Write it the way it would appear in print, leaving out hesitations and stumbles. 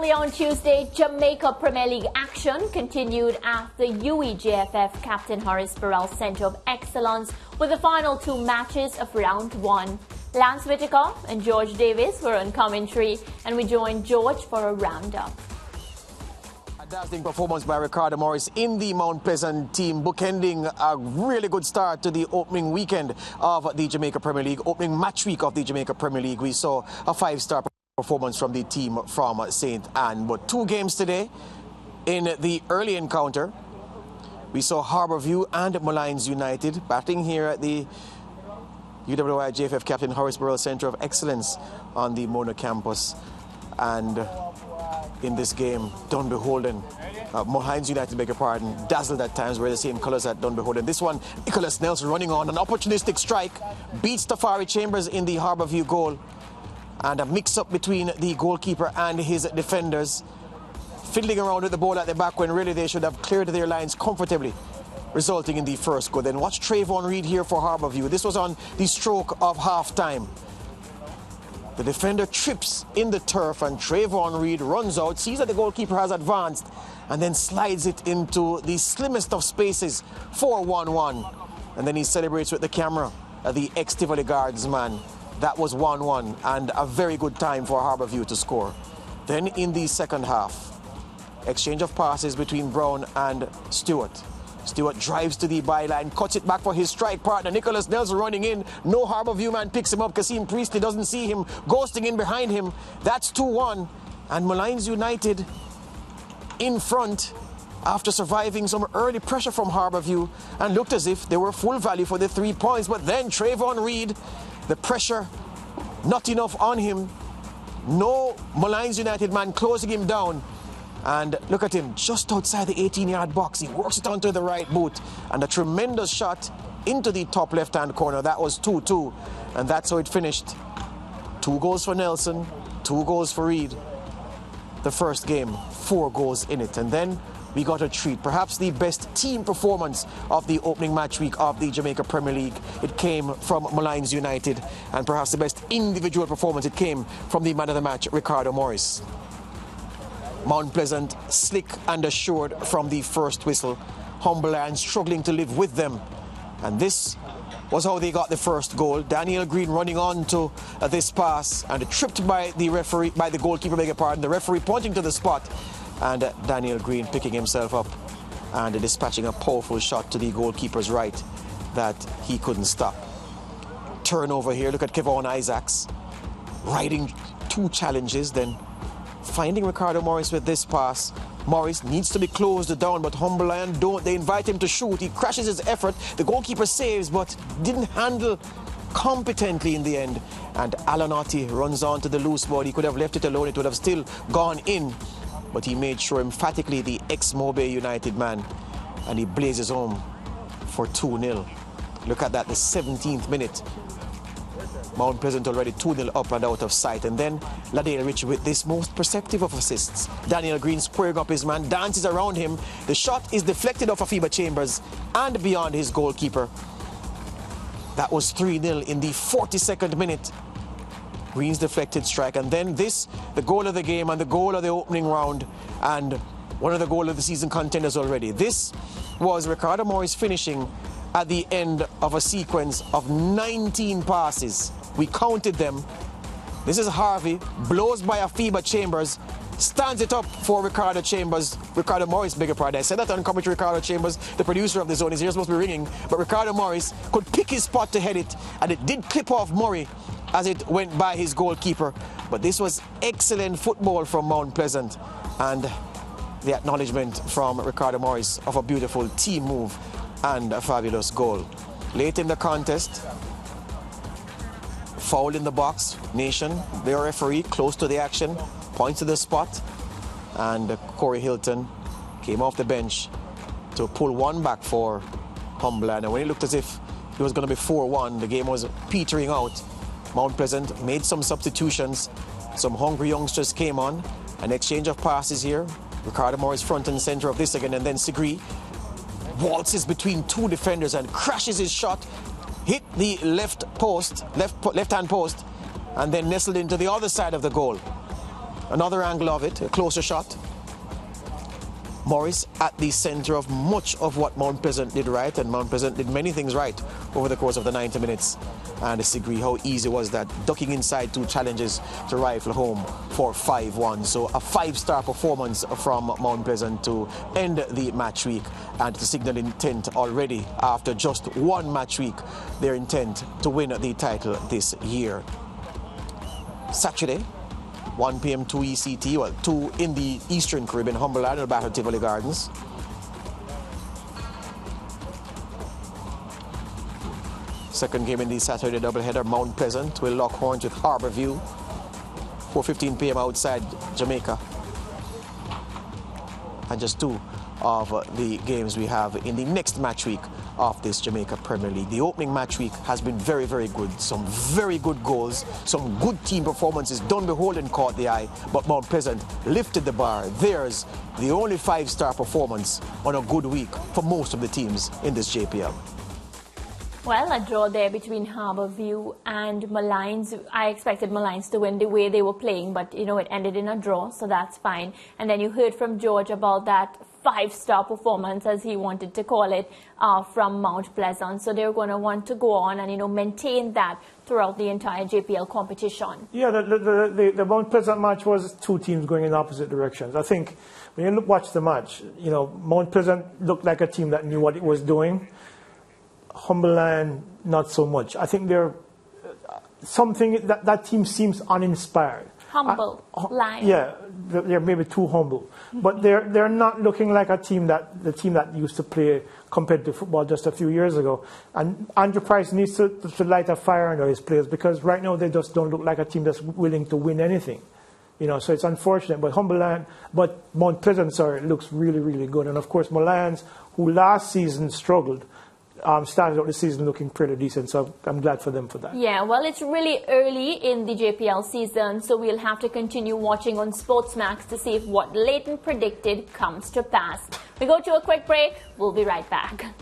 Early on Tuesday, Jamaica Premier League action continued after UEJFF captain Horace Burrell Centre of Excellence with the final two matches of round one. Lance Whitaker and George Davis were on commentary, and we joined George for a roundup. A dazzling performance by Ricardo Morris in the Mount Pleasant team, bookending a really good start to the opening weekend of the Jamaica Premier League, opening match week of the Jamaica Premier League. We saw a five-star performance from the team from St. Anne. But two games today. In the early encounter, we saw Harbour and Molynes United battling here at the UWI-JFF captain Horace Burrell Centre of Excellence on the Mona campus. And in this game, Dunbeholden, Molynes United, beg your pardon, dazzled at times, wear the same colours at Dunbeholden. This one, Nicholas Nelson running on an opportunistic strike, beats Tafari Chambers in the Harbour goal. And a mix-up between the goalkeeper and his defenders, fiddling around with the ball at the back when really they should have cleared their lines comfortably, resulting in the first goal. Then watch Trayvon Reed here for Harbour. This was on the stroke of half-time. The defender trips in the turf and Trayvon Reed runs out, sees that the goalkeeper has advanced, and then slides it into the slimmest of spaces for 1-1. And then he celebrates with the camera, the ex-Tivoli Guardsman. That was 1-1 and a very good time for Harbour to score. Then in the second half, exchange of passes between Brown and Stewart. Stewart drives to the byline, cuts it back for his strike partner. Nicholas Nelson running in. No Harbour man picks him up. Kasim Priestley doesn't see him, ghosting in behind him. That's 2-1. And Molynes United in front after surviving some early pressure from Harbour and looked as if they were full value for the 3 points. But then Trayvon Reed, the pressure not enough on him. No Molynes United man closing him down. And look at him, just outside the 18-yard box. He works it onto the right boot. And a tremendous shot into the top left-hand corner. That was 2-2. And that's how it finished. 2 goals for Nelson, 2 goals for Reed. The first game, 4 goals in it. And then we got a treat, perhaps the best team performance of the opening match week of the Jamaica Premier League. It came from Molynes United, and perhaps the best individual performance, it came from the man of the match, Ricardo Morris. Mount Pleasant slick and assured from the first whistle, humble and struggling to live with them. And this was how they got the first goal. Daniel Green running on to this pass and tripped by the referee, by the goalkeeper, beg your pardon, the referee pointing to the spot. And Daniel Green picking himself up and dispatching a powerful shot to the goalkeeper's right that he couldn't stop. Turnover here, look at Kevon Isaacs riding 2 challenges, then finding Ricardo Morris with this pass. Morris needs to be closed down, but Humberland don't. They invite him to shoot. He crashes his effort. The goalkeeper saves, but didn't handle competently in the end. And Alan Otti runs on to the loose ball. He could have left it alone. It would have still gone in. But he made sure emphatically the ex-Mobay United man, and he blazes home for 2-0. Look at that, the 17th minute. Mount Pleasant already 2-0 up and out of sight. And then Ladale Rich with this most perceptive of assists. Daniel Green squaring up his man, dances around him. The shot is deflected off Afiba Chambers and beyond his goalkeeper. That was 3-0 in the 42nd minute. Green's deflected strike, and then this, the goal of the game and the goal of the opening round, and one of the goal of the season contenders already. This was Ricardo Morris finishing at the end of a sequence of 19 passes. We counted them. This is Harvey, blows by Afiba Chambers, stands it up for Ricardo Morris, beg your pardon. I said that on commentary. Ricardo Chambers, the producer of the zone, is here supposed to be ringing, but Ricardo Morris could pick his spot to head it, and it did clip off Murray as it went by his goalkeeper. But this was excellent football from Mount Pleasant, and the acknowledgement from Ricardo Morris of a beautiful team move and a fabulous goal. Late in the contest, foul in the box. Nation, their referee, close to the action, points to the spot, and Corey Hilton came off the bench to pull one back for Humberland. And when it looked as if it was going to be 4-1, the game was petering out. Mount Pleasant made some substitutions. Some hungry youngsters came on. An exchange of passes here. Ricardo Morris front and center of this again, and then Sigri waltzes between 2 defenders and crashes his shot, hit the left hand post, and then nestled into the other side of the goal. Another angle of it, a closer shot. Morris at the centre of much of what Mount Pleasant did right, and Mount Pleasant did many things right over the course of the 90 minutes. And disagree how easy was that, ducking inside 2 challenges to rifle home for 5-1. So a 5-star performance from Mount Pleasant to end the match week, and to signal intent already after just 1 match week, their intent to win the title this year. Saturday, 1 p.m. 2 ECT, well, 2 in the Eastern Caribbean, Humberland will battle Tivoli Gardens. Second game in the Saturday doubleheader, Mount Pleasant will lock horns with Harbour View. 4:15 p.m. outside Jamaica. And just 2 of the games we have in the next match week of this Jamaica Premier League. The opening match week has been very, very good. Some very good goals, some good team performances. Done beholden caught the eye, but Mount Pleasant lifted the bar. There's the only 5-star performance on a good week for most of the teams in this JPL. Well, a draw there between Harbour View and Molynes. I expected Molynes to win the way they were playing, but, you know, it ended in a draw, so that's fine. And then you heard from George about that 5-star performance, as he wanted to call it, from Mount Pleasant. So they're going to want to go on and, you know, maintain that throughout the entire JPL competition. Yeah, the Mount Pleasant match was 2 teams going in opposite directions. I think when you watch the match, you know, Mount Pleasant looked like a team that knew what it was doing. Humberland, not so much. I think they're something that team seems uninspired. Humble, lying. Yeah, they're maybe too humble, but they're not looking like the team that used to play competitive football just a few years ago. And Andrew Price needs to light a fire under his players, because right now they just don't look like a team that's willing to win anything. You know, so it's unfortunate. But Mount Pleasant, looks really, really good. And of course, Molynes, who last season struggled, started out the season looking pretty decent, so I'm glad for them for that. Yeah, well, it's really early in the JPL season, so we'll have to continue watching on SportsMax to see if what Leighton predicted comes to pass. We go to a quick break. We'll be right back.